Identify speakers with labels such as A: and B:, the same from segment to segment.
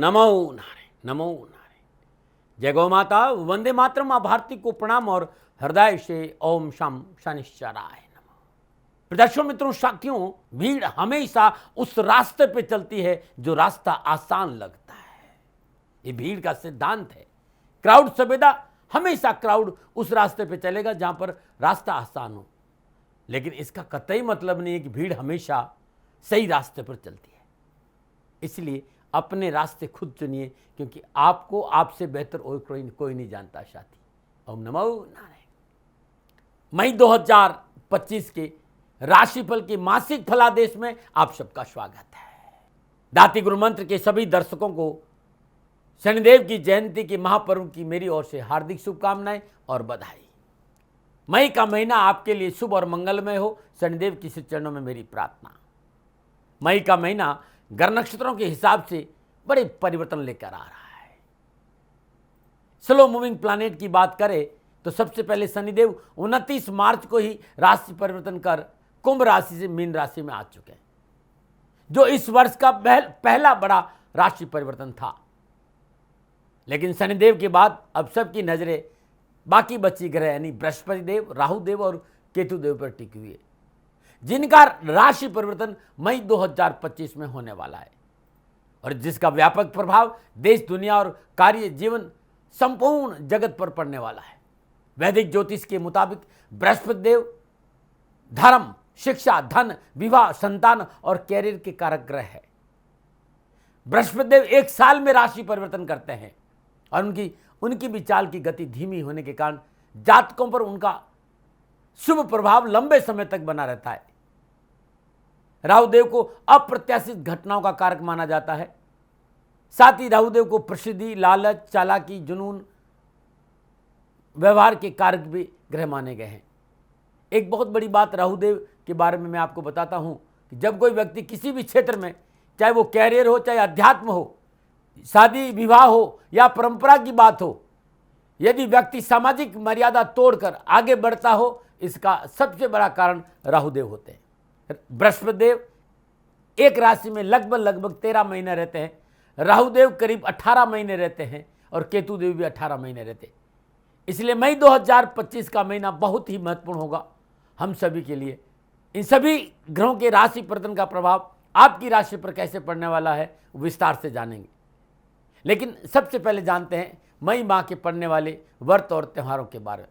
A: नमो नारायण, नमो नारायण। जय गौ माता, वंदे मातरम। मां भारती को प्रणाम और हृदय से ओम शम शनिश्चराय नमः। प्रदर्शन मित्रों, साथियों, भीड़ हमेशा उस रास्ते पे चलती है जो रास्ता आसान लगता है। ये भीड़ का सिद्धांत है। क्राउड सवेदा, हमेशा क्राउड उस रास्ते पे चलेगा जहां पर रास्ता आसान हो। लेकिन इसका कतई मतलब नहीं है कि भीड़ हमेशा सही रास्ते पर चलती है। इसलिए अपने रास्ते खुद चुनिए, क्योंकि आपको आपसे बेहतर और कोई नहीं जानता साथी। ओम नमो नारायण। मई 2025 के राशिफल के मासिक फलादेश में आप सबका स्वागत है। दाती गुरु मंत्र के सभी दर्शकों को शनिदेव की जयंती के महापर्व की मेरी ओर से हार्दिक शुभकामनाएं और बधाई। मई का महीना आपके लिए शुभ और मंगलमय हो, शनिदेव की चरणों में मेरी प्रार्थना। मई का महीना ग्रह नक्षत्रों के हिसाब से बड़े परिवर्तन लेकर आ रहा है। स्लो मूविंग प्लैनेट की बात करें तो सबसे पहले शनिदेव 29 मार्च को ही राशि परिवर्तन कर कुंभ राशि से मीन राशि में आ चुके हैं, जो इस वर्ष का पहला बड़ा राशि परिवर्तन था। लेकिन शनिदेव के बाद अब सबकी नजरें बाकी बची ग्रह यानी बृहस्पति देव, राहु देव और केतु देव पर टिकी हुई है, जिनका राशि परिवर्तन मई 2025 में होने वाला है और जिसका व्यापक प्रभाव देश, दुनिया और कार्य जीवन संपूर्ण जगत पर पड़ने वाला है। वैदिक ज्योतिष के मुताबिक बृहस्पति देव धर्म, शिक्षा, धन, विवाह, संतान और कैरियर के कारक ग्रह है। बृहस्पति देव एक साल में राशि परिवर्तन करते हैं और उनकी भी चाल की गति धीमी होने के कारण जातकों पर उनका शुभ प्रभाव लंबे समय तक बना रहता है। राहुदेव को अप्रत्याशित घटनाओं का कारक माना जाता है। साथ ही राहुदेव को प्रसिद्धि, लालच, चालाकी, जुनून, व्यवहार के कारक भी ग्रह माने गए हैं। एक बहुत बड़ी बात राहुदेव के बारे में मैं आपको बताता हूं कि जब कोई व्यक्ति किसी भी क्षेत्र में, चाहे वो कैरियर हो, चाहे अध्यात्म हो, शादी विवाह हो या परंपरा की बात हो, यदि व्यक्ति सामाजिक मर्यादा तोड़कर आगे बढ़ता हो, इसका सबसे बड़ा कारण राहुदेव होते हैं। बृहस्पति देव एक राशि में लगभग 13 महीने रहते हैं। राहुदेव करीब 18 महीने रहते हैं और केतु देव भी 18 महीने रहते हैं। इसलिए मई 2025 का महीना बहुत ही महत्वपूर्ण होगा हम सभी के लिए। इन सभी ग्रहों के राशि परिवर्तन का प्रभाव आपकी राशि पर कैसे पड़ने वाला है विस्तार से जानेंगे। लेकिन सबसे पहले जानते हैं मई माह के पड़ने वाले व्रत और त्योहारों के बारे में।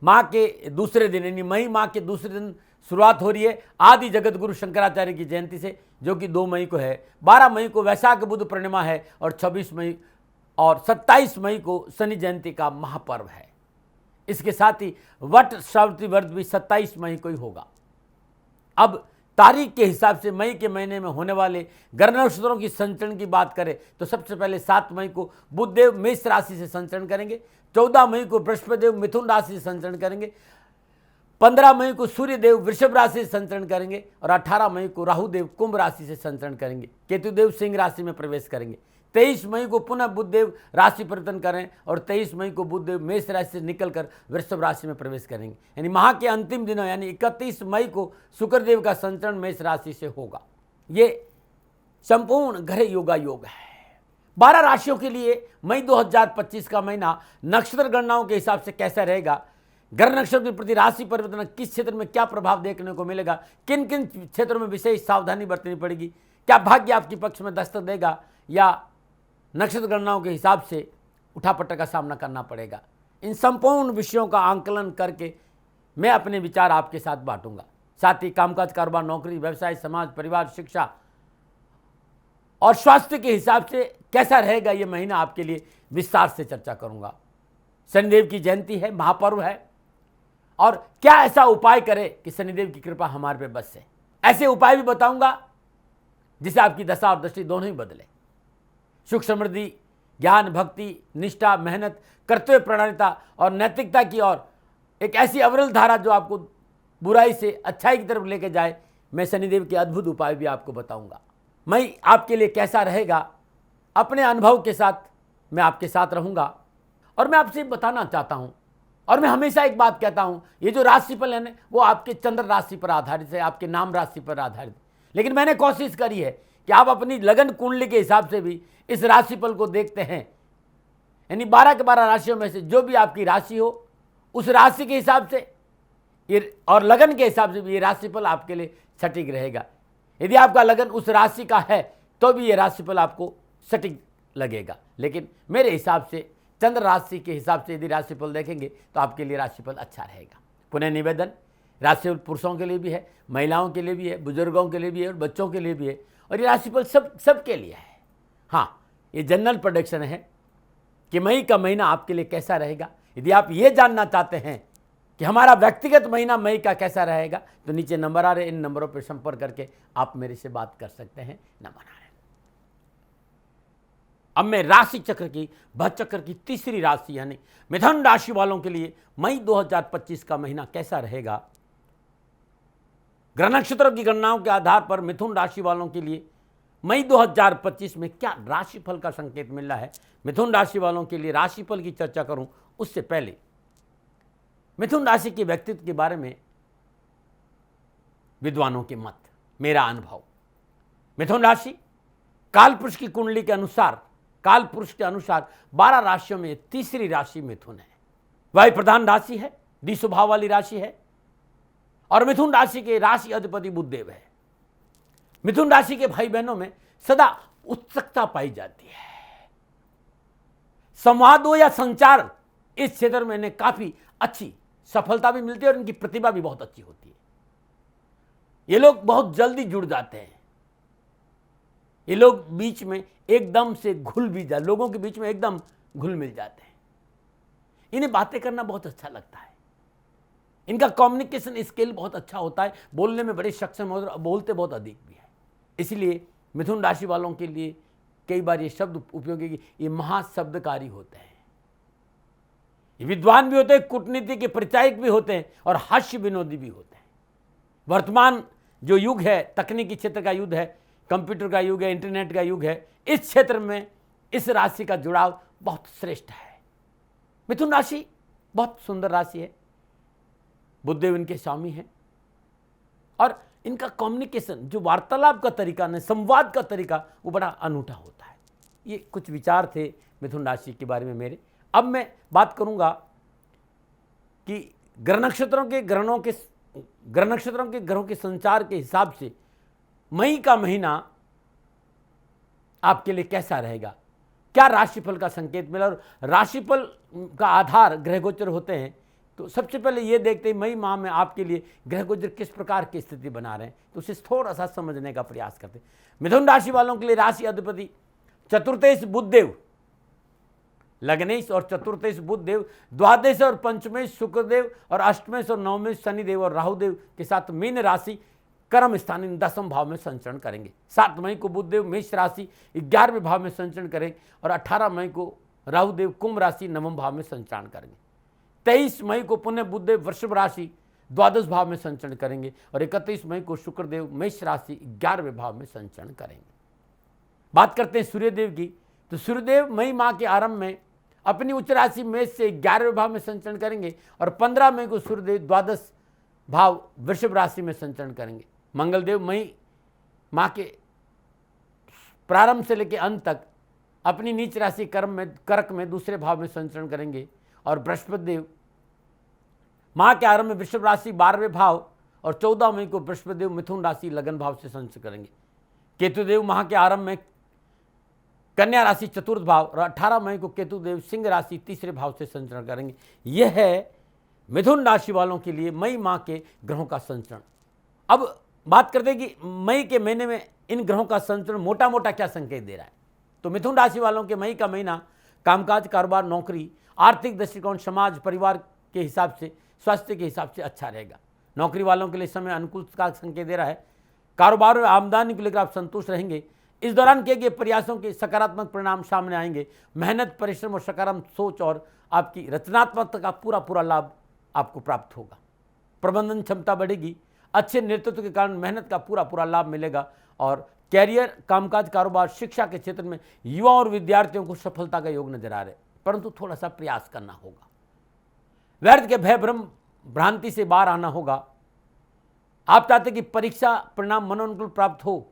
A: माह के दूसरे दिन यानी मई माह के दूसरे दिन शुरुआत हो रही है आदि जगत गुरु शंकराचार्य की जयंती से, जो कि 2 मई को है। 12 मई को वैशाख बुध पूर्णिमा है और 26 मई और 27 मई को शनि जयंती का महापर्व है। इसके साथ ही वट सावित्री व्रत भी 27 मई को ही होगा। अब तारीख के हिसाब से मई के महीने में होने वाले ग्रह नक्षत्रों की संचरण की बात करें तो सबसे पहले 7 मई को बुधदेव मेष राशि से संचरण करेंगे। 14 मई को बृहस्पति देव मिथुन राशि से संचरण करेंगे। 15 मई को सूर्य देव वृषभ राशि से संचरण करेंगे और 18 मई को राहु देव कुंभ राशि से संचरण करेंगे। केतु देव सिंह राशि में प्रवेश करेंगे। 23 मई को पुनः बुधदेव राशि परिवर्तन करें और 23 मई को बुधदेव मेष राशि से निकलकर वृषभ राशि में प्रवेश करेंगे। यानी माह के अंतिम दिनों यानी 31 मई को शुक्रदेव का संचरण मेष राशि से होगा। ये संपूर्ण ग्रह योगा योग है। 12 राशियों के लिए मई 2025 का महीना नक्षत्र गणनाओं के हिसाब से कैसा रहेगा, ग्रह नक्षत्र के प्रति राशि परिवर्तन किस क्षेत्र में क्या प्रभाव देखने को मिलेगा, किन किन क्षेत्रों में विशेष सावधानी बरतनी पड़ेगी, क्या भाग्य आपके पक्ष में दस्तक देगा या नक्षत्र गणनाओं के हिसाब से उठापटक का सामना करना पड़ेगा, इन संपूर्ण विषयों का आंकलन करके मैं अपने विचार आपके साथ बांटूंगा। साथ ही कामकाज, कारोबार, नौकरी, व्यवसाय, समाज, परिवार, शिक्षा और स्वास्थ्य के हिसाब से कैसा रहेगा ये महीना आपके लिए विस्तार से चर्चा करूंगा। शनिदेव की जयंती है, महापर्व है और क्या ऐसा उपाय करें कि शनिदेव की कृपा हमारे पे बस है। ऐसे उपाय भी बताऊंगा जिससे आपकी दशा और दृष्टि दोनों ही बदले। सुख समृद्धि, ज्ञान, भक्ति, निष्ठा, मेहनत, कर्तव्य प्रणालिता और नैतिकता की ओर एक ऐसी अविरल धारा जो आपको बुराई से अच्छाई की तरफ लेके जाए, मैं शनिदेव के अद्भुत उपाय भी आपको बताऊंगा। मई आपके लिए कैसा रहेगा, अपने अनुभव के साथ मैं आपके साथ रहूंगा और मैं आपसे बताना चाहता हूं और मैं हमेशा एक बात कहता हूं, ये जो राशिफल है ना वो आपके चंद्र राशि पर आधारित है, आपके नाम राशि पर आधारित। लेकिन मैंने कोशिश करी है कि आप अपनी लगन कुंडली के हिसाब से भी इस राशिफल को देखते हैं, यानी 12 के 12 राशियों में से जो भी आपकी राशि हो उस राशि के हिसाब से ये और लगन के हिसाब से भी ये राशिफल आपके लिए सटीक रहेगा। यदि आपका लगन उस राशि का है तो भी ये राशिफल आपको सटीक लगेगा, लेकिन मेरे हिसाब से चंद्र राशि के हिसाब से यदि राशिफल देखेंगे तो आपके लिए राशिफल अच्छा रहेगा। पुनः निवेदन, राशिफल पुरुषों के लिए भी है, महिलाओं के लिए भी है, बुजुर्गों के लिए भी है और बच्चों के लिए भी है, और ये राशिफल सबके लिए है। हाँ, ये जनरल प्रेडिक्शन है कि मई का महीना आपके लिए कैसा रहेगा। यदि आप ये जानना चाहते हैं कि हमारा व्यक्तिगत महीना मई का कैसा रहेगा तो नीचे नंबर आ रहे, इन नंबरों पर संपर्क करके आप मेरे से बात कर सकते हैं। नंबर आ रहे। अब मैं राशि चक्र की चक्र की तीसरी राशि यानी मिथुन राशि वालों के लिए मई 2025 का महीना कैसा रहेगा। ग्रह नक्षत्रों की गणनाओं के आधार पर मिथुन राशि वालों के लिए मई 2025 में क्या राशिफल का संकेत मिल रहा है। मिथुन राशि वालों के लिए राशिफल की चर्चा करूं उससे पहले मिथुन राशि के व्यक्तित्व के बारे में विद्वानों के मत, मेरा अनुभव। मिथुन राशि काल पुरुष की कुंडली के अनुसार, काल पुरुष के अनुसार 12 राशियों में तीसरी राशि मिथुन है। वायु प्रधान राशि है, स्वभाव वाली राशि है, और मिथुन राशि के राशि अधिपति बुधदेव है। मिथुन राशि के भाई बहनों में सदा उत्सुकता पाई जाती है। संवाद हो या संचार, इस क्षेत्र में इन्हें काफी अच्छी सफलता भी मिलती है और इनकी प्रतिभा भी बहुत अच्छी होती है। ये लोग बहुत जल्दी जुड़ जाते हैं। ये लोग बीच में एकदम से लोगों के बीच में एकदम घुल मिल जाते हैं। इन्हें बातें करना बहुत अच्छा लगता है। इनका कम्युनिकेशन स्किल बहुत अच्छा होता है, बोलने में बड़े सक्षम होते हैं, बोलते बहुत अधिक भी है। इसलिए मिथुन राशि वालों के लिए कई बार ये शब्द उपयोगी कि ये महाशब्दकारी होते हैं। ये विद्वान भी होते हैं, कूटनीति के परिचायक भी होते हैं और हास्य विनोदी भी होते हैं। वर्तमान जो युग है, तकनीकी क्षेत्र का युग है, कंप्यूटर का युग है, इंटरनेट का युग है, इस क्षेत्र में इस राशि का जुड़ाव बहुत श्रेष्ठ है। मिथुन राशि बहुत सुंदर राशि है। बुधदेव इनके स्वामी हैं और इनका कम्युनिकेशन, जो वार्तालाप का तरीका न संवाद का तरीका, वो बड़ा अनूठा होता है। ये कुछ विचार थे मिथुन राशि के बारे में मेरे। अब मैं बात करूंगा कि ग्रह नक्षत्रों के ग्रहों के संचार के हिसाब से मई का महीना आपके लिए कैसा रहेगा, क्या राशिफल का संकेत मिला। और राशिफल का आधार ग्रह गोचर होते हैं, तो सबसे पहले ये देखते हैं मई माह में आपके लिए ग्रह गोचर किस प्रकार की स्थिति बना रहे हैं, तो उसे थोड़ा सा समझने का प्रयास करते हैं। मिथुन राशि वालों के लिए राशि अधिपति चतुर्थेश बुधदेव, लग्नेश और चतुर्थेश बुधदेव, द्वादश और पंचमेश शुक्रदेव और अष्टमेश और नवमेश शनिदेव और राहुदेव के साथ मीन राशि कर्म स्थान 10वें भाव में संचरण करेंगे। 7 मई को बुधदेव मेष राशि 11वें भाव में संचरण करेंगे और 18 मई को राहुदेव कुंभ राशि 9वें भाव में संचरण करेंगे। 23 मई को पुनः बुधदेव वृषभ राशि 12वें भाव में संचरण करेंगे और 31 मई को शुक्रदेव मेष राशि 11वें भाव में संचरण करेंगे। बात करते हैं सूर्यदेव की, तो सूर्यदेव मई माह के आरंभ में अपनी उच्च राशि मेष से 11वें भाव में संचरण करेंगे और 15 मई को सूर्यदेव द्वादश भाव वृषभ राशि में संचरण करेंगे। मंगलदेव मई माह के प्रारंभ से लेकर अंत तक अपनी नीच राशि कर्क में दूसरे भाव में संचरण करेंगे और बृहस्पति देव माह के आरंभ में वृषभ राशि 12वें भाव और 14 मई को बृहस्पति देव मिथुन राशि लगन भाव से संचरण करेंगे। केतुदेव माह के आरंभ में कन्या राशि चतुर्थ भाव और 18 मई को केतुदेव सिंह राशि तीसरे भाव से संचरण करेंगे। यह है मिथुन राशि वालों के लिए मई माह के ग्रहों का संचरण। अब बात करते हैं कि मई के महीने में इन ग्रहों का संचरण मोटा मोटा क्या संकेत दे रहा है। तो मिथुन राशि वालों के मई का महीना कामकाज, कारोबार, नौकरी, आर्थिक दृष्टिकोण, समाज, परिवार के हिसाब से, स्वास्थ्य के हिसाब से अच्छा रहेगा। नौकरी वालों के लिए समय अनुकूल का संकेत दे रहा है। कारोबार में आमदनी को लेकर आप संतुष्ट रहेंगे। इस दौरान किए गए प्रयासों के सकारात्मक परिणाम सामने आएंगे। मेहनत, परिश्रम और सकारात्मक सोच और आपकी रचनात्मकता का पूरा लाभ आपको प्राप्त होगा। प्रबंधन क्षमता बढ़ेगी। अच्छे नेतृत्व के कारण मेहनत का पूरा लाभ मिलेगा और कैरियर, कामकाज, कारोबार, शिक्षा के क्षेत्र में युवाओं और विद्यार्थियों को सफलता का योग नजर आ रहे, परंतु थोड़ा सा प्रयास करना होगा। व्यर्थ के भय भ्रम भ्रांति से बाहर आना होगा। आप चाहते कि परीक्षा परिणाम मनोनुकूल प्राप्त हो,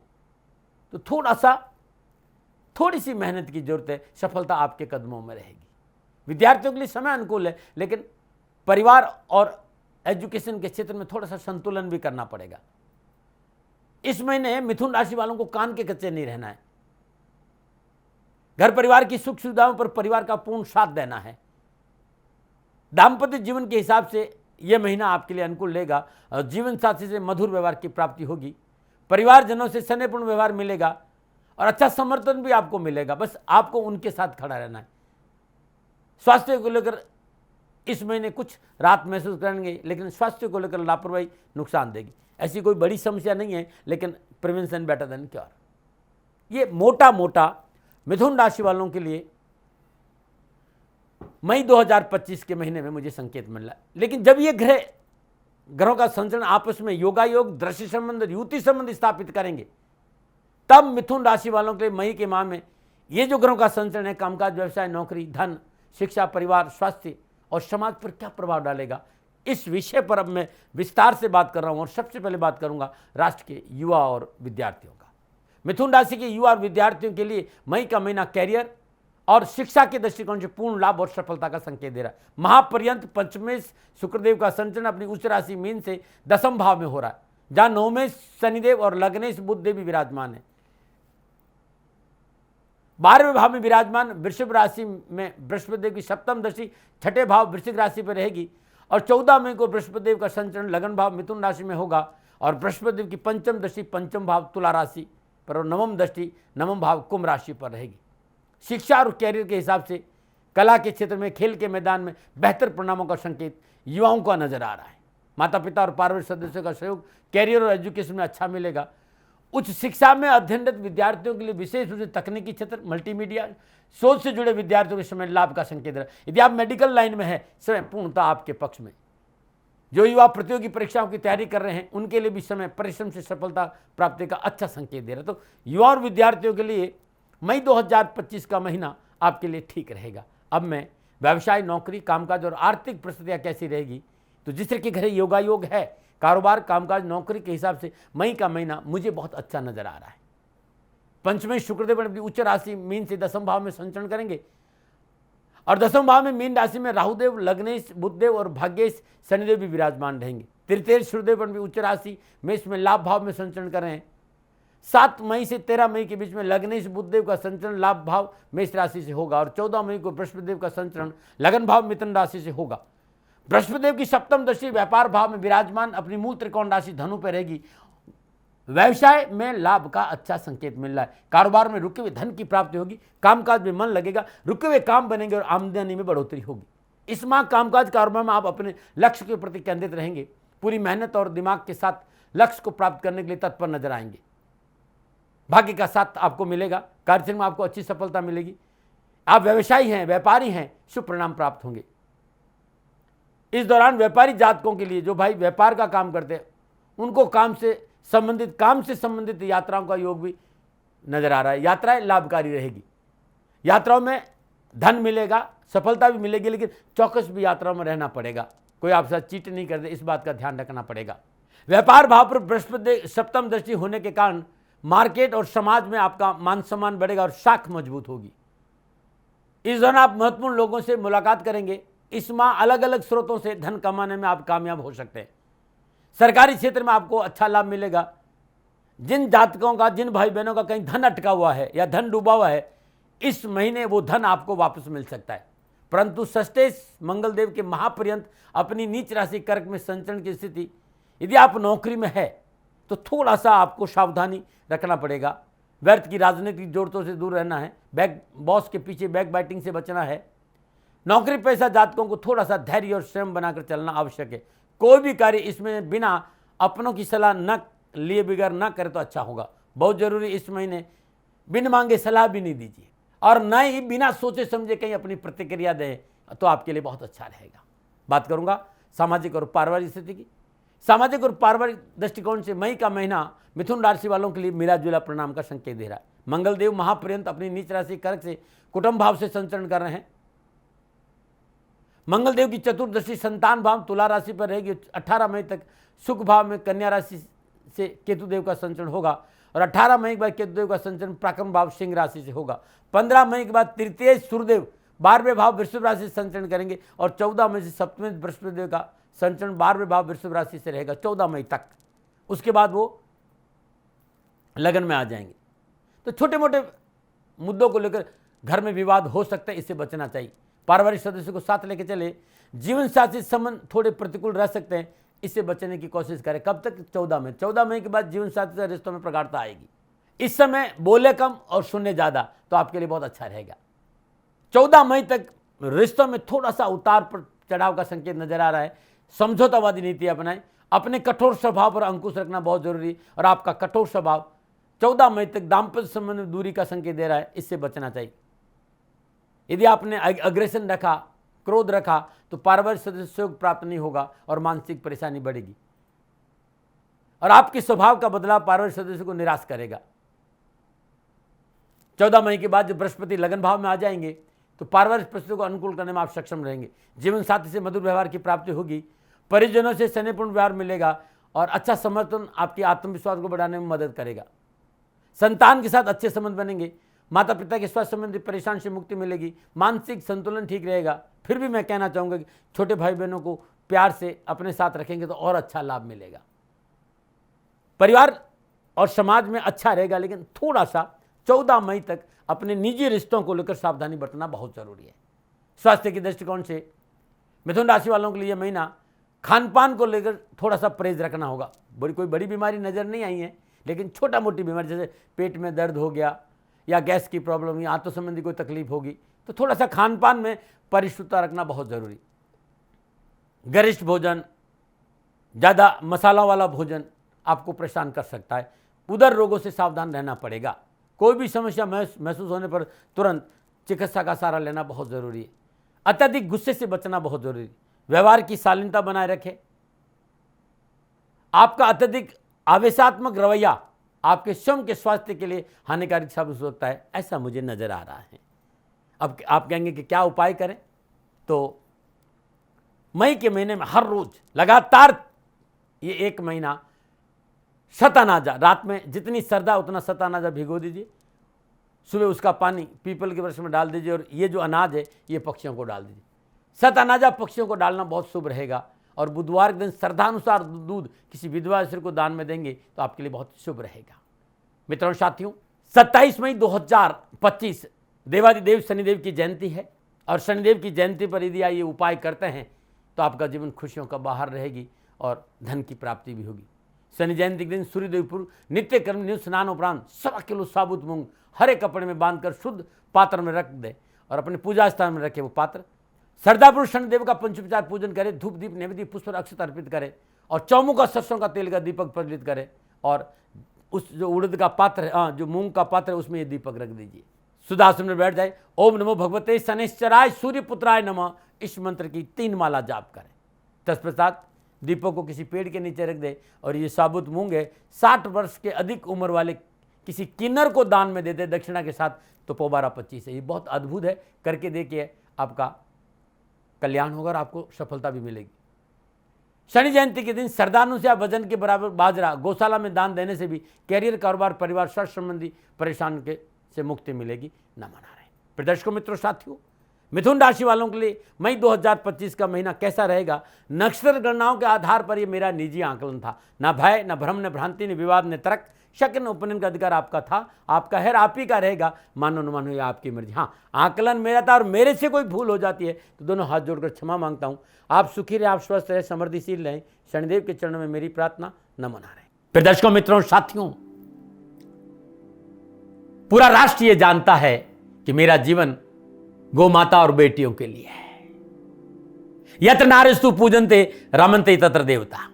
A: तो थोड़ा सा थोड़ी सी मेहनत की जरूरत है, सफलता आपके कदमों में रहेगी। विद्यार्थियों के लिए समय अनुकूल है, लेकिन परिवार और एजुकेशन के क्षेत्र में थोड़ा सा संतुलन भी करना पड़ेगा। इस महीने मिथुन राशि वालों को कान के कच्चे नहीं रहना है। घर परिवार की सुख सुविधाओं पर परिवार का पूर्ण साथ देना है। दाम्पत्य जीवन के हिसाब से यह महीना आपके लिए अनुकूल रहेगा और जीवन साथी से मधुर व्यवहार की प्राप्ति होगी। परिवारजनों से स्नेहपूर्ण व्यवहार मिलेगा और अच्छा समर्थन भी आपको मिलेगा। बस आपको उनके साथ खड़ा रहना है। स्वास्थ्य को लेकर इस महीने कुछ राहत महसूस करेंगे, लेकिन स्वास्थ्य को लेकर लापरवाही नुकसान देगी। ऐसी कोई बड़ी समस्या नहीं है, लेकिन प्रिवेंशन बेटर देन क्योर। ये मोटा मोटा मिथुन राशि वालों के लिए मई 2025 के महीने में मुझे संकेत मिल रहा है। लेकिन जब ये ग्रहों का संचरण आपस में योगायोग, दृश्य संबंध, युति संबंध स्थापित करेंगे, तब मिथुन राशि वालों के लिए मई के माह में ये जो ग्रहों का संचरण है, कामकाज, व्यवसाय, नौकरी, धन, शिक्षा, परिवार, स्वास्थ्य और समाज पर क्या प्रभाव डालेगा, इस विषय पर अब मैं विस्तार से बात कर रहा हूं। और सबसे पहले बात करूंगा राष्ट्र के युवा और विद्यार्थियों का। मिथुन राशि के युवा और विद्यार्थियों के लिए मई का महीना कैरियर और शिक्षा के दृष्टिकोण से पूर्ण लाभ और सफलता का संकेत दे रहा है। महापर्यंत पंचमेश शुक्रदेव का संचरण अपनी उच्च राशि मीन से दसम भाव में हो रहा है, जहां नवमेश शनिदेव और लग्नेश बुध देव भी विराजमान है। 12वें भाव में विराजमान वृषभ राशि में बृहस्पति देव की सप्तम दृष्टि छठे भाव वृश्चिक राशि पर रहेगी और 14 मई को बृहस्पति देव का संचरण लगन भाव मिथुन राशि में होगा और बृहस्पति देव की पंचम दृष्टि पंचम भाव तुला राशि पर और नवम दृष्टि नवम भाव कुंभ राशि पर रहेगी। शिक्षा और कैरियर के हिसाब से कला के क्षेत्र में, खेल के मैदान में बेहतर परिणामों का संकेत युवाओं का नजर आ रहा है। माता पिता और पारिवारिक सदस्यों का सहयोग कैरियर और एजुकेशन में अच्छा मिलेगा। उच्च शिक्षा में अध्ययनरत विद्यार्थियों के लिए विशेष रूप से तकनीकी क्षेत्र, मल्टीमीडिया, सोच से जुड़े विद्यार्थियों के समय लाभ का संकेत है। यदि आप मेडिकल लाइन में है, समय पूर्णतः आपके पक्ष में। जो युवा प्रतियोगी परीक्षाओं की तैयारी कर रहे हैं, उनके लिए भी समय परिश्रम से सफलता प्राप्ति का अच्छा संकेत दे रहा है। तो युवा और विद्यार्थियों के लिए मई 2025 का महीना आपके लिए ठीक रहेगा। अब मैं व्यवसाय, नौकरी, कामकाज और आर्थिक परिस्थितियां कैसी रहेगी, तो जिस तरह के घर योगायोग है, कारोबार, कामकाज, नौकरी के हिसाब से मई का महीना मुझे बहुत अच्छा नजर आ रहा है। पंचमें शुक्रदेव अपनी उच्च राशि मीन से दसम भाव में संचरण करेंगे और दसम भाव में मीन राशि में राहुदेव, लग्नेश, बुधदेव और भाग्येश शनिदेव भी विराजमान रहेंगे। तृतीय सूर्यदेव अपनी उच्च राशि मेष में लाभ भाव में संचरण कर रहे हैं। 7 मई से 13 मई के बीच में लग्नेश बुधदेव का संचरण लाभ भाव मेष राशि से होगा और 14 मई को बृहस्पति देव का संचरण लगन भाव मिथुन राशि से होगा। बृहस्पति देव की सप्तम दृष्टि व्यापार भाव में विराजमान अपनी मूल त्रिकोण राशि धनु पर रहेगी। व्यवसाय में लाभ का अच्छा संकेत मिल रहा है। कारोबार में रुके हुए धन की प्राप्ति होगी। कामकाज में मन लगेगा, रुके हुए काम बनेंगे और आमदनी में बढ़ोतरी होगी। इस माह कामकाज कारोबार में आप अपने लक्ष्य के प्रति केंद्रित रहेंगे। पूरी मेहनत और दिमाग के साथ लक्ष्य को प्राप्त करने के लिए तत्पर नजर आएंगे। भाग्य का साथ आपको मिलेगा। कार्यक्षेत्र में आपको अच्छी सफलता मिलेगी। आप व्यवसायी हैं, व्यापारी हैं, शुभ परिणाम प्राप्त होंगे। इस दौरान व्यापारी जातकों के लिए, जो भाई व्यापार का काम करते हैं, उनको काम से संबंधित यात्राओं का योग भी नजर आ रहा है। यात्राएं लाभकारी रहेगी। यात्राओं में धन मिलेगा, सफलता भी मिलेगी, लेकिन चौकस भी यात्राओं में रहना पड़ेगा। कोई आपसे चीट नहीं कर दे, इस बात का ध्यान रखना पड़ेगा। व्यापार भाव पर बृहस्पति सप्तम दृष्टि होने के कारण मार्केट और समाज में आपका मान सम्मान बढ़ेगा और साख मजबूत होगी। इस दौरान आप महत्वपूर्ण लोगों से मुलाकात करेंगे। इस माह अलग अलग स्रोतों से धन कमाने में आप कामयाब हो सकते हैं। सरकारी क्षेत्र में आपको अच्छा लाभ मिलेगा। जिन जातकों का, जिन भाई बहनों का कहीं धन अटका हुआ है या धन डूबा हुआ है, इस महीने वो धन आपको वापस मिल सकता है। परंतु षष्ठेश मंगल देव के महापर्यंत अपनी नीच राशि कर्क में संचरण की स्थिति, यदि आप नौकरी में है तो थोड़ा सा आपको सावधानी रखना पड़ेगा। व्यर्थ की राजनीतिक जोड़तों से दूर रहना है। बॉस के पीछे बैक बाइटिंग से बचना है। नौकरी पेशा जातकों को थोड़ा सा धैर्य और श्रम बनाकर चलना आवश्यक है। कोई भी कार्य इसमें बिना अपनों की सलाह न लिए बगैर न करे तो अच्छा होगा। बहुत जरूरी, इस महीने बिन मांगे सलाह भी नहीं दीजिए और न ही बिना सोचे समझे कहीं अपनी प्रतिक्रिया दें, तो आपके लिए बहुत अच्छा रहेगा। बात करूंगा सामाजिक और पारिवारिक स्थिति की। सामाजिक और पारिवारिक दृष्टिकोण से मई का महीना मिथुन राशि वालों के लिए मिला जुला परिणाम का संकेत दे रहा है। मंगल देव महापर्यंत अपनी नीच राशि कर्क से कुटुंब भाव से संचरण कर रहे हैं। मंगल देव की चतुर्दशी संतान भाव तुला राशि पर रहेगी। 18 मई तक सुख भाव में कन्या राशि से केतु देव का संचरण होगा और 18 मई के बाद केतुदेव का संचरण प्राक्रम भाव सिंह राशि से होगा। 15 मई के बाद तृतीय सूर्यदेव 12वें भाव वृषभ राशि से संचरण करेंगे और 14 मई से सप्तम बृहस्पति देव का संचरण 12वें भाव वृषभ राशि से रहेगा 14 मई तक। उसके बाद वो लगन में आ जाएंगे। तो छोटे मोटे मुद्दों को लेकर घर में विवाद हो सकता है, इससे बचना चाहिए। पारिवारिक सदस्यों को साथ लेकर चले। जीवन साथी संबंध थोड़े प्रतिकूल रह सकते हैं, इससे बचने की कोशिश करें। कब तक? 14 मई। 14 मई के बाद जीवन साथी से रिश्तों में प्रगाढ़ता आएगी। इस समय बोले कम और सुनने ज़्यादा, तो आपके लिए बहुत अच्छा रहेगा। 14 मई तक रिश्तों में थोड़ा सा उतार पर चढ़ाव का संकेत नजर आ रहा है। समझौतावादी नीति अपनाएं। अपने कठोर स्वभाव पर अंकुश रखना बहुत जरूरी, और आपका कठोर स्वभाव 14 मई तक दाम्पत्य संबंध में दूरी का संकेत दे रहा है, इससे बचना चाहिए। यदि आपने अग्रेशन रखा, क्रोध रखा, तो पारिवारिक सदस्यों को प्राप्त नहीं होगा और मानसिक परेशानी बढ़ेगी, और आपके स्वभाव का बदलाव पारिवारिक सदस्यों को निराश करेगा। 14 मई के बाद जब बृहस्पति लगन भाव में आ जाएंगे तो पारिवारिक परिस्थितियों को अनुकूल करने में आप सक्षम रहेंगे। जीवन साथी से मधुर व्यवहार की प्राप्ति होगी। परिजनों से स्नेहपूर्ण व्यवहार मिलेगा और अच्छा समर्थन आपके आत्मविश्वास को बढ़ाने में मदद करेगा। संतान के साथ अच्छे संबंध बनेंगे। माता पिता के स्वास्थ्य संबंधी परेशानी से मुक्ति मिलेगी। मानसिक संतुलन ठीक रहेगा। फिर भी मैं कहना चाहूँगा कि छोटे भाई बहनों को प्यार से अपने साथ रखेंगे तो और अच्छा लाभ मिलेगा। परिवार और समाज में अच्छा रहेगा, लेकिन थोड़ा सा 14 मई तक अपने निजी रिश्तों को लेकर सावधानी बरतना बहुत जरूरी है। स्वास्थ्य के दृष्टिकोण से मिथुन राशि वालों के लिए महीना खान पान को लेकर थोड़ा सा परहेज रखना होगा। कोई बड़ी बीमारी नजर नहीं आई है, लेकिन छोटा मोटी बीमारी जैसे पेट में दर्द हो गया या गैस की प्रॉब्लम या आंतों संबंधी कोई तकलीफ होगी, तो थोड़ा सा खान पान में परिशुद्धता रखना बहुत जरूरी। गरिष्ठ भोजन, ज़्यादा मसाला वाला भोजन आपको परेशान कर सकता है। उदर रोगों से सावधान रहना पड़ेगा। कोई भी समस्या महसूस होने पर तुरंत चिकित्सा का सहारा लेना बहुत ज़रूरी है। अत्यधिक गुस्से से बचना बहुत जरूरी। व्यवहार की शालीनता बनाए रखें। आपका अत्यधिक आवेशात्मक रवैया आपके स्वयं के स्वास्थ्य के लिए हानिकारक साबित हो सकता है, ऐसा मुझे नजर आ रहा है। अब आप कहेंगे कि क्या उपाय करें, तो मई के महीने में हर रोज लगातार ये 1 महीना शतानाजा, रात में जितनी श्रद्धा उतना शतानाजा भिगो दीजिए। सुबह उसका पानी पीपल के वृक्ष में डाल दीजिए, और ये जो अनाज है ये पक्षियों को डाल दीजिए। शतानाजा पक्षियों को डालना बहुत शुभ रहेगा। और बुधवार के दिन श्रद्धानुसार दूध किसी विधवा स्त्री को दान में देंगे तो आपके लिए बहुत शुभ रहेगा। मित्रों साथियों, 27 मई 2025 देवादिदेव शनिदेव की जयंती है, और शनिदेव की जयंती पर यदि ये उपाय करते हैं तो आपका जीवन खुशियों का बाहर रहेगी और धन की प्राप्ति भी होगी। शनि जयंती के दिन सूर्यदेव पूर्व नित्य कर्म नियुक्त स्नान उपरांत 1.25 किलो साबुत मूंग हरे कपड़े में बांधकर शुद्ध पात्र में रख दे और अपने पूजा स्थान में रखे वो पात्र। श्रद्धापूर्वक शनिदेव का पंचोपचार पूजन करे, धूप दीप नैवेद्य पुष्प अक्षत अर्पित करे और चौमुख का सरसों का तेल का दीपक प्रज्वलित करे, और उस जो उड़द का पात्र है, जो मूंग का पात्र है, उसमें ये दीपक रख दीजिए। सुदासन में बैठ जाए। ओम नमो भगवते शनैश्चराय सूर्यपुत्राय नमः, इस मंत्र की 3 माला जाप करें। तत्पश्चात दीपक को किसी पेड़ के नीचे रख दे, और ये साबुत मूंग है 60 वर्ष के अधिक उम्र वाले किसी किन्नर को दान में दे दे दक्षिणा के साथ, तो पोबारा 25 है। ये बहुत अद्भुत है, करके देखिए, आपका कल्याण होगा और आपको सफलता भी मिलेगी। शनि जयंती के दिन श्रद्धानुसार वजन के बराबर बाजरा गौशाला में दान देने से भी कैरियर, कारोबार, परिवार, स्वास्थ्य संबंधी परेशान से मुक्ति मिलेगी। न मना रहे। प्रदर्शकों, मित्रों, साथियों, मिथुन राशि वालों के लिए मई 2025 का महीना कैसा रहेगा, नक्षत्र गणनाओं के आधार पर यह मेरा निजी आकलन था। न भय, न भ्रम, न भ्रांति, न विवाद, न तर्क, शक, न उपनयन का अधिकार आपका था। आपका है, आप ही का रहेगा। मानो न मानो, यह आपकी मर्जी। हाँ, आकलन मेरा था और मेरे से कोई भूल हो जाती है तो दोनों हाथ जोड़कर क्षमा मांगता हूँ। आप सुखी रहे, आप स्वस्थ रहे, समृद्धिशील रहें, शनिदेव के चरणों में मेरी प्रार्थना। न मना रहे। प्रदर्शकों, मित्रों, साथियों, पूरा राष्ट्र ये जानता है कि मेरा जीवन गौ माता और बेटियों के लिए है। यत्र नारीस्तु पूजन्ते रमन्ते तत्र देवता।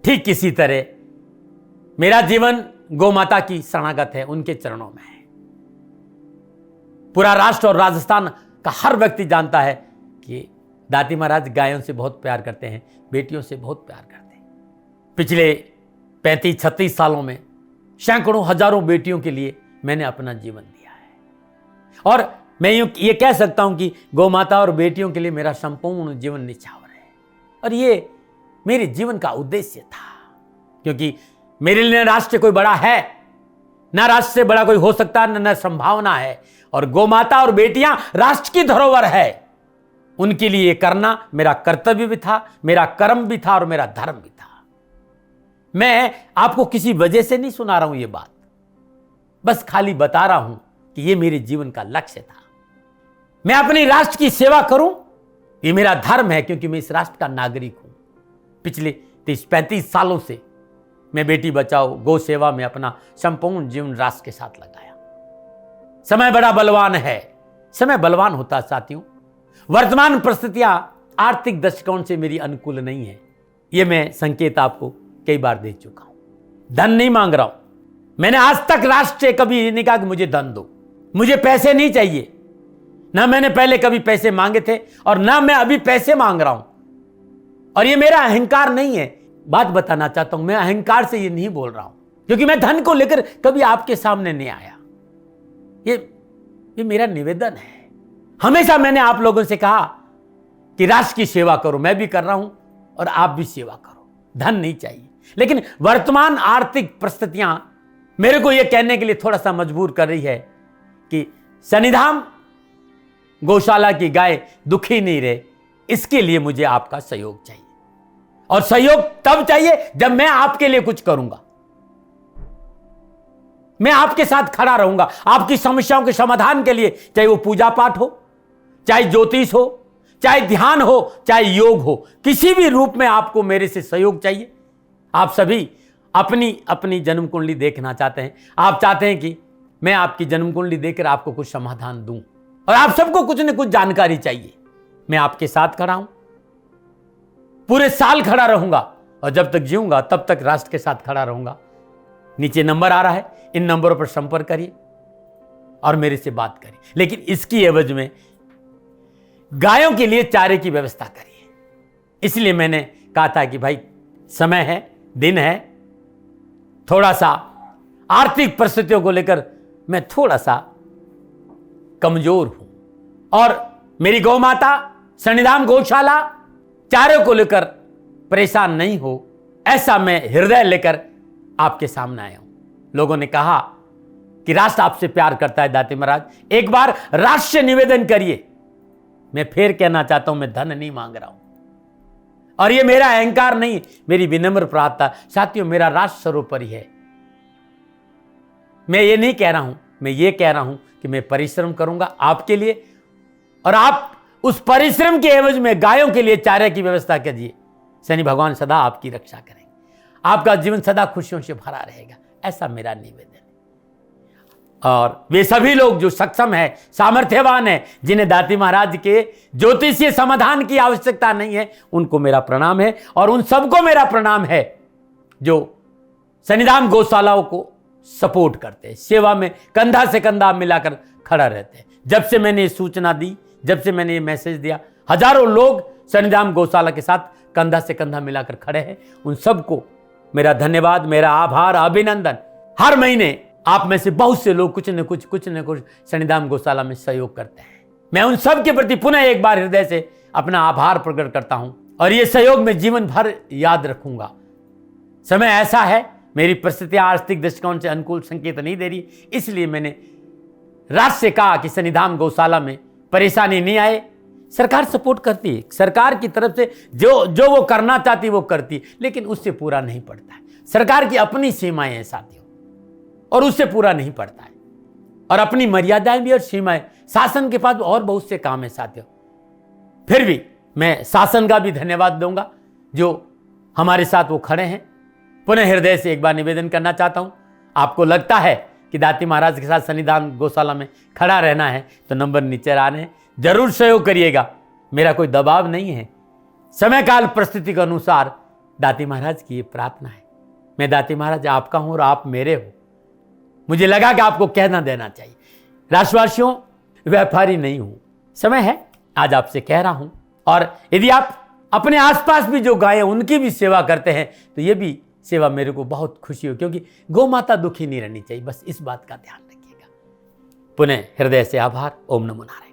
A: ठीक किसी तरह मेरा जीवन गौ माता की शरणागत है, उनके चरणों में है। पूरा राष्ट्र और राजस्थान का हर व्यक्ति जानता है कि दाती महाराज गायों से बहुत प्यार करते हैं, बेटियों से बहुत प्यार करते हैं। पिछले 35-36 सालों में सैकड़ों हजारों बेटियों के लिए मैंने अपना जीवन दिया है, और मैं ये कह सकता हूं कि गौ माता और बेटियों के लिए मेरा संपूर्ण जीवन निछावर है। और ये मेरे जीवन का उद्देश्य था, क्योंकि मेरे लिए राष्ट्र कोई बड़ा है, ना राष्ट्र से बड़ा कोई हो सकता है, न संभावना है। और गोमाता और बेटियां राष्ट्र की धरोहर है। उनके लिए करना मेरा कर्तव्य भी था, मेरा कर्म भी था और मेरा धर्म भी था। मैं आपको किसी वजह से नहीं सुना रहा हूं ये बात, बस खाली बता रहा हूं कि ये मेरे जीवन का लक्ष्य था। मैं अपने राष्ट्र की सेवा करूं, ये मेरा धर्म है, क्योंकि मैं इस राष्ट्र का नागरिक हूं। पिछले 30-35 सालों से मैं बेटी बचाओ, गौ सेवा में अपना संपूर्ण जीवन राष्ट्र के साथ लगाया। समय बड़ा बलवान है, समय बलवान होता है साथियों। वर्तमान परिस्थितियां आर्थिक दृष्टिकोण से मेरी अनुकूल नहीं है, यह मैं संकेत आपको कई बार दे चुका हूं। धन नहीं मांग रहा हूं। मैंने आज तक राष्ट्र से कभी नहीं कहा कि मुझे धन दो, मुझे पैसे नहीं चाहिए। ना मैंने पहले कभी पैसे मांगे थे और ना मैं अभी पैसे मांग रहा हूं। और ये मेरा अहंकार नहीं है। बात बताना चाहता हूं, मैं अहंकार से ये नहीं बोल रहा हूं, क्योंकि मैं धन को लेकर कभी आपके सामने नहीं आया। ये मेरा निवेदन है। हमेशा मैंने आप लोगों से कहा कि राष्ट्र की सेवा करो, मैं भी कर रहा हूं और आप भी सेवा करो। धन नहीं चाहिए, लेकिन वर्तमान आर्थिक परिस्थितियां मेरे को यह कहने के लिए थोड़ा सा मजबूर कर रही है कि शनिधाम गौशाला की गाय दुखी नहीं रहे, इसके लिए मुझे आपका सहयोग चाहिए। और सहयोग तब चाहिए जब मैं आपके लिए कुछ करूंगा। मैं आपके साथ खड़ा रहूंगा, आपकी समस्याओं के समाधान के लिए, चाहे वो पूजा पाठ हो, चाहे ज्योतिष हो, चाहे ध्यान हो, चाहे योग हो, किसी भी रूप में आपको मेरे से सहयोग चाहिए। आप सभी अपनी अपनी जन्म कुंडली देखना चाहते हैं। आप चाहते हैं कि मैं आपकी जन्म कुंडली देखकर आपको कुछ समाधान दूं, और आप सबको कुछ न कुछ जानकारी चाहिए। मैं आपके साथ खड़ा हूं, पूरे साल खड़ा रहूंगा, और जब तक जीऊंगा तब तक राष्ट्र के साथ खड़ा रहूंगा। नीचे नंबर आ रहा है, इन नंबरों पर संपर्क करिए और मेरे से बात करिए। लेकिन इसकी एवज में गायों के लिए चारे की व्यवस्था करिए। इसलिए मैंने कहा था कि भाई समय है, दिन है, थोड़ा सा आर्थिक परिस्थितियों को लेकर मैं थोड़ा सा कमजोर हूं, और मेरी गौ माता शनिधाम गौशाला चारे को लेकर परेशान नहीं हो, ऐसा मैं हृदय लेकर आपके सामने आया हूं। लोगों ने कहा कि राष्ट्र आपसे प्यार करता है दाती महाराज, एक बार राष्ट्र से निवेदन करिए। मैं फिर कहना चाहता हूं, मैं धन नहीं मांग रहा हूं, और ये मेरा अहंकार नहीं, मेरी विनम्र प्रार्थना। साथियों, मेरा राष्ट्र सर्वोपरि है। मैं ये नहीं कह रहा हूं, मैं ये कह रहा हूं कि मैं परिश्रम करूंगा आपके लिए, और आप उस परिश्रम के एवज में गायों के लिए चारे की व्यवस्था कीजिए। शनि भगवान सदा आपकी रक्षा करेंगे, आपका जीवन सदा खुशियों से भरा रहेगा, ऐसा मेरा निवेदन है। और वे सभी लोग जो सक्षम है, सामर्थ्यवान है, जिन्हें दाती महाराज के ज्योतिषीय समाधान की आवश्यकता नहीं है, उनको मेरा प्रणाम है। और उन सबको मेरा प्रणाम है जो शनिधाम गौशालाओं को सपोर्ट करते हैं, सेवा में कंधा से कंधा मिलाकर खड़ा रहते हैं। जब से मैंने ये सूचना दी, जब से मैंने ये मैसेज दिया, हजारों लोग शनिधाम गौशाला के साथ कंधा से कंधा मिलाकर खड़े हैं। उन सबको मेरा धन्यवाद, मेरा आभार, अभिनंदन। हर महीने आप में से बहुत से लोग कुछ न कुछ शनिधाम गौशाला में सहयोग करते हैं। मैं उन सब के प्रति पुनः एक बार हृदय से अपना आभार प्रकट करता हूं, और ये सहयोग मैं जीवन भर याद रखूंगा। समय ऐसा है, मेरी परिस्थितियां आर्थिक दृष्टिकोण से अनुकूल संकेत नहीं दे रही, इसलिए मैंने राष्ट्र से कहा कि शनिधाम गौशाला में परेशानी नहीं आए। सरकार सपोर्ट करती है, सरकार की तरफ से जो वो करना चाहती है वो करती है, लेकिन उससे पूरा नहीं पड़ता है। सरकार की अपनी सीमाएं हैं साथियों, और उससे पूरा नहीं पड़ता है, और अपनी मर्यादाएं भी और सीमाएं। शासन के पास और बहुत से काम है साथियों। फिर भी मैं शासन का भी धन्यवाद दूंगा जो हमारे साथ वो खड़े हैं। पुनः हृदय से एक बार निवेदन करना चाहता हूं, आपको लगता है कि दाती महाराज के साथ शनिधाम गौशाला में खड़ा रहना है तो नंबर नीचे आ रहे हैं, जरूर सहयोग करिएगा। मेरा कोई दबाव नहीं है, समय काल परिस्थिति के अनुसार दाती महाराज की ये प्रार्थना है। मैं दाती महाराज आपका हूं और आप मेरे हो। मुझे लगा कि आपको कहना देना चाहिए। राष्ट्रवासियों, व्यापारी नहीं हूं, समय है आज आपसे कह रहा हूं। और यदि आप अपने आसपास भी जो गायें उनकी भी सेवा करते हैं तो ये भी सेवा मेरे को बहुत खुशी हो, क्योंकि गौ माता दुखी नहीं रहनी चाहिए। बस इस बात का ध्यान रखिएगा। पुनः हृदय से आभार। ओम नमो नारायण।